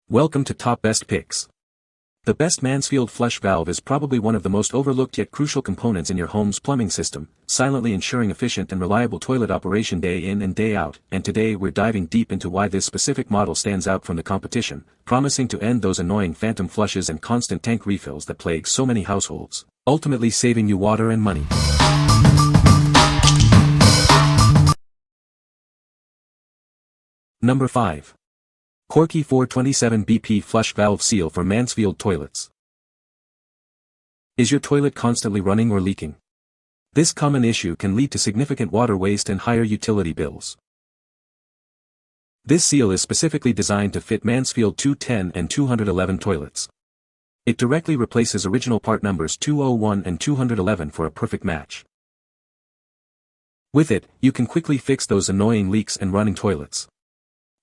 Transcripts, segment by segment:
Welcome to Top Best Picks. The best Mansfield Flush Valve is probably one of the most overlooked yet crucial components in your home's plumbing system, silently ensuring efficient and reliable toilet operation day in and day out, and today we're diving deep into why this specific model stands out from the competition, promising to end those annoying phantom flushes and constant tank refills that plague so many households, ultimately saving you water and money. Number 5. Korky 427 BP Flush Valve Seal for Mansfield Toilets. Is your toilet constantly running or leaking? This common issue can lead to significant water waste and higher utility bills. This seal is specifically designed to fit Mansfield 210 and 211 toilets. It directly replaces original part numbers 201 and 211 for a perfect match. With it, you can quickly fix those annoying leaks and running toilets.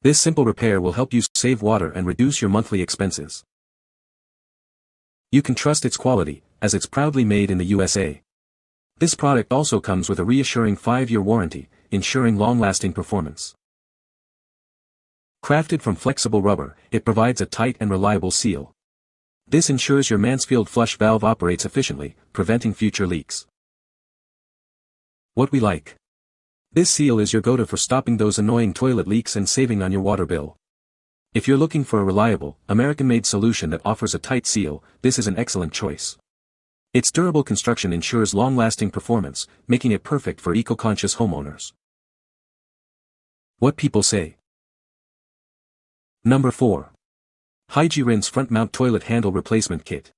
This simple repair will help you save water and reduce your monthly expenses. You can trust its quality, as it's proudly made in the USA. This product also comes with a reassuring 5-year warranty, ensuring long-lasting performance. Crafted from flexible rubber, it provides a tight and reliable seal. This ensures your Mansfield flush valve operates efficiently, preventing future leaks. What we like. This seal is your go-to for stopping those annoying toilet leaks and saving on your water bill. If you're looking for a reliable, American-made solution that offers a tight seal, this is an excellent choice. Its durable construction ensures long-lasting performance, making it perfect for eco-conscious homeowners. What people say. Number 4. Hygie Rinse Front Mount Toilet Handle Replacement Kit.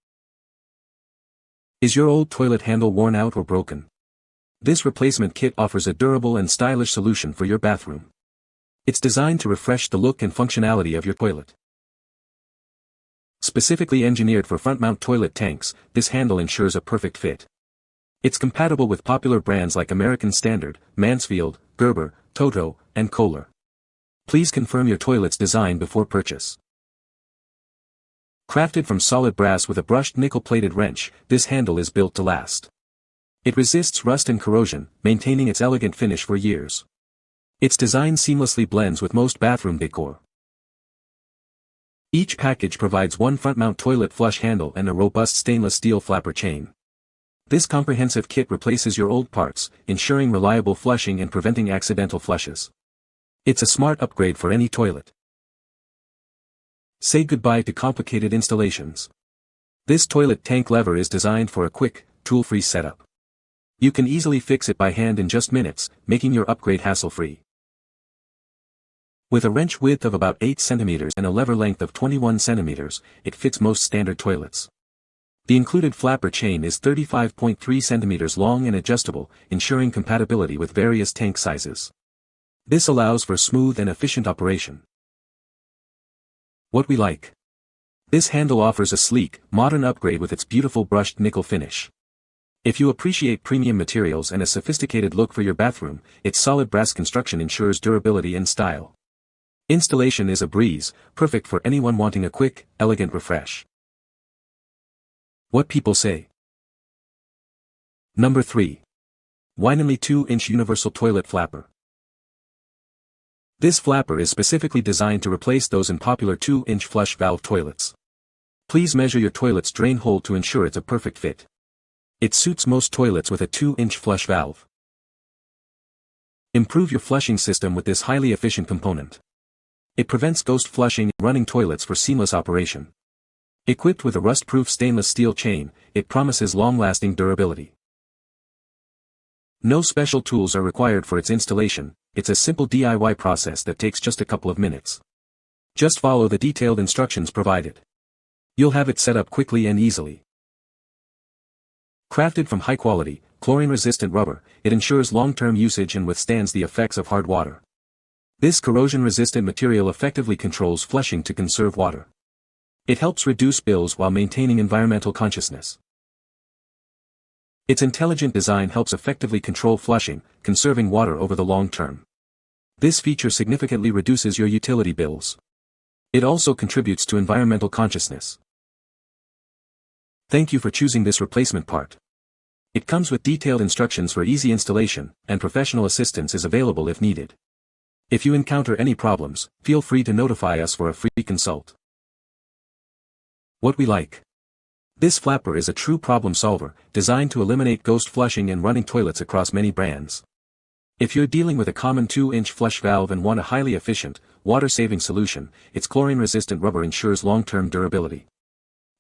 Is your old toilet handle worn out or broken? This replacement kit offers a durable and stylish solution for your bathroom. It's designed to refresh the look and functionality of your toilet. Specifically engineered for front-mount toilet tanks, this handle ensures a perfect fit. It's compatible with popular brands like American Standard, Mansfield, Gerber, Toto, and Kohler. Please confirm your toilet's design before purchase. Crafted from solid brass with a brushed nickel-plated wrench, this handle is built to last. It resists rust and corrosion, maintaining its elegant finish for years. Its design seamlessly blends with most bathroom decor. Each package provides one front-mount toilet flush handle and a robust stainless steel flapper chain. This comprehensive kit replaces your old parts, ensuring reliable flushing and preventing accidental flushes. It's a smart upgrade for any toilet. Say goodbye to complicated installations. This toilet tank lever is designed for a quick, tool-free setup. You can easily fix it by hand in just minutes, making your upgrade hassle-free. With a wrench width of about 8 cm and a lever length of 21 cm, it fits most standard toilets. The included flapper chain is 35.3 cm long and adjustable, ensuring compatibility with various tank sizes. This allows for smooth and efficient operation. What we like. This handle offers a sleek, modern upgrade with its beautiful brushed nickel finish. If you appreciate premium materials and a sophisticated look for your bathroom, its solid brass construction ensures durability and style. Installation is a breeze, perfect for anyone wanting a quick, elegant refresh. What people say. Number 3. WINONLY 2-inch Universal Toilet Flapper. This flapper is specifically designed to replace those unpopular 2-inch flush valve toilets. Please measure your toilet's drain hole to ensure it's a perfect fit. It suits most toilets with a 2-inch flush valve. Improve your flushing system with this highly efficient component. It prevents ghost flushing and running toilets for seamless operation. Equipped with a rust-proof stainless steel chain, it promises long-lasting durability. No special tools are required for its installation, it's a simple DIY process that takes just a couple of minutes. Just follow the detailed instructions provided. You'll have it set up quickly and easily. Crafted from high-quality, chlorine-resistant rubber, it ensures long-term usage and withstands the effects of hard water. This corrosion-resistant material effectively controls flushing to conserve water. It helps reduce bills while maintaining environmental consciousness. Its intelligent design helps effectively control flushing, conserving water over the long term. This feature significantly reduces your utility bills. It also contributes to environmental consciousness. Thank you for choosing this replacement part. It comes with detailed instructions for easy installation, and professional assistance is available if needed. If you encounter any problems, feel free to notify us for a free consult. What we like. This flapper is a true problem solver, designed to eliminate ghost flushing and running toilets across many brands. If you're dealing with a common 2-inch flush valve and want a highly efficient, water-saving solution, its chlorine-resistant rubber ensures long-term durability.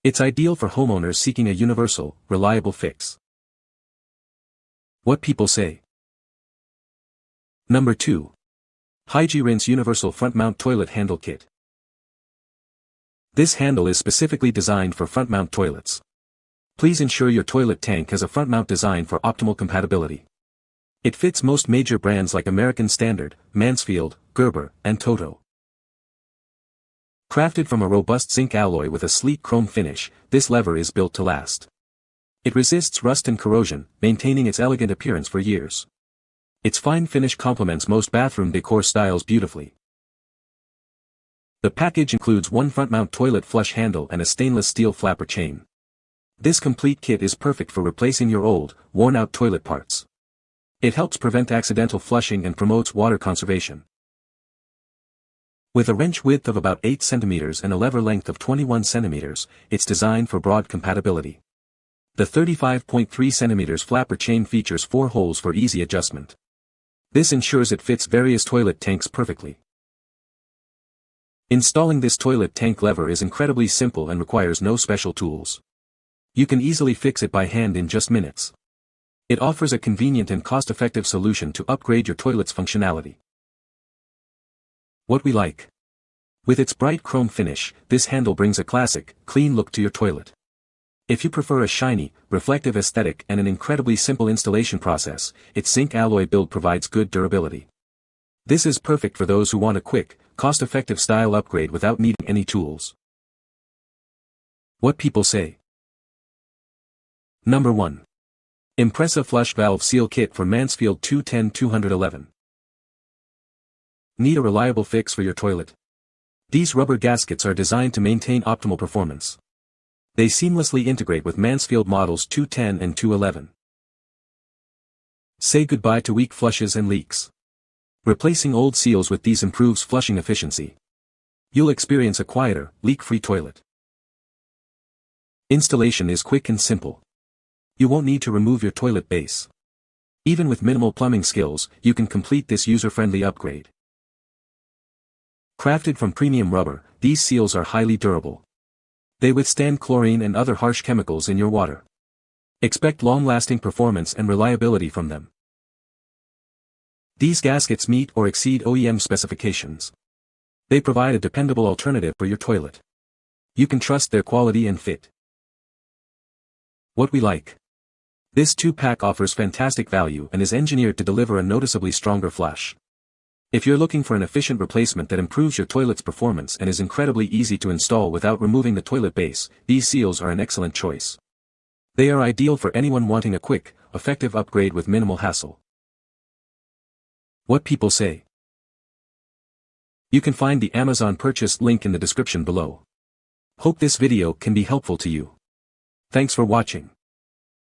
It's ideal for homeowners seeking a universal, reliable fix. What people say. Number 2. Hygie Rinse Universal Front Mount Toilet Handle Kit. This handle is specifically designed for front mount toilets. Please ensure your toilet tank has a front mount design for optimal compatibility. It fits most major brands like American Standard, Mansfield, Gerber, and Toto. Crafted from a robust zinc alloy with a sleek chrome finish, this lever is built to last. It resists rust and corrosion, maintaining its elegant appearance for years. Its fine finish complements most bathroom decor styles beautifully. The package includes one front-mount toilet flush handle and a stainless steel flapper chain. This complete kit is perfect for replacing your old, worn-out toilet parts. It helps prevent accidental flushing and promotes water conservation. With a wrench width of about 8 cm and a lever length of 21 cm, it's designed for broad compatibility. The 35.3 cm flapper chain features 4 holes for easy adjustment. This ensures it fits various toilet tanks perfectly. Installing this toilet tank lever is incredibly simple and requires no special tools. You can easily fix it by hand in just minutes. It offers a convenient and cost-effective solution to upgrade your toilet's functionality. What we like. With its bright chrome finish, this handle brings a classic, clean look to your toilet. If you prefer a shiny, reflective aesthetic and an incredibly simple installation process, its zinc alloy build provides good durability. This is perfect for those who want a quick, cost-effective style upgrade without needing any tools. What people say. Number 1. IMPRESA Flush Valve Seal Kit for Mansfield 210-211. Need a reliable fix for your toilet? These rubber gaskets are designed to maintain optimal performance. They seamlessly integrate with Mansfield models 210 and 211. Say goodbye to weak flushes and leaks. Replacing old seals with these improves flushing efficiency. You'll experience a quieter, leak-free toilet. Installation is quick and simple. You won't need to remove your toilet base. Even with minimal plumbing skills, you can complete this user-friendly upgrade. Crafted from premium rubber, these seals are highly durable. They withstand chlorine and other harsh chemicals in your water. Expect long-lasting performance and reliability from them. These gaskets meet or exceed OEM specifications. They provide a dependable alternative for your toilet. You can trust their quality and fit. What we like. This 2-pack offers fantastic value and is engineered to deliver a noticeably stronger flush. If you're looking for an efficient replacement that improves your toilet's performance and is incredibly easy to install without removing the toilet base, these seals are an excellent choice. They are ideal for anyone wanting a quick, effective upgrade with minimal hassle. What people say. You can find the Amazon purchase link in the description below. Hope this video can be helpful to you. Thanks for watching.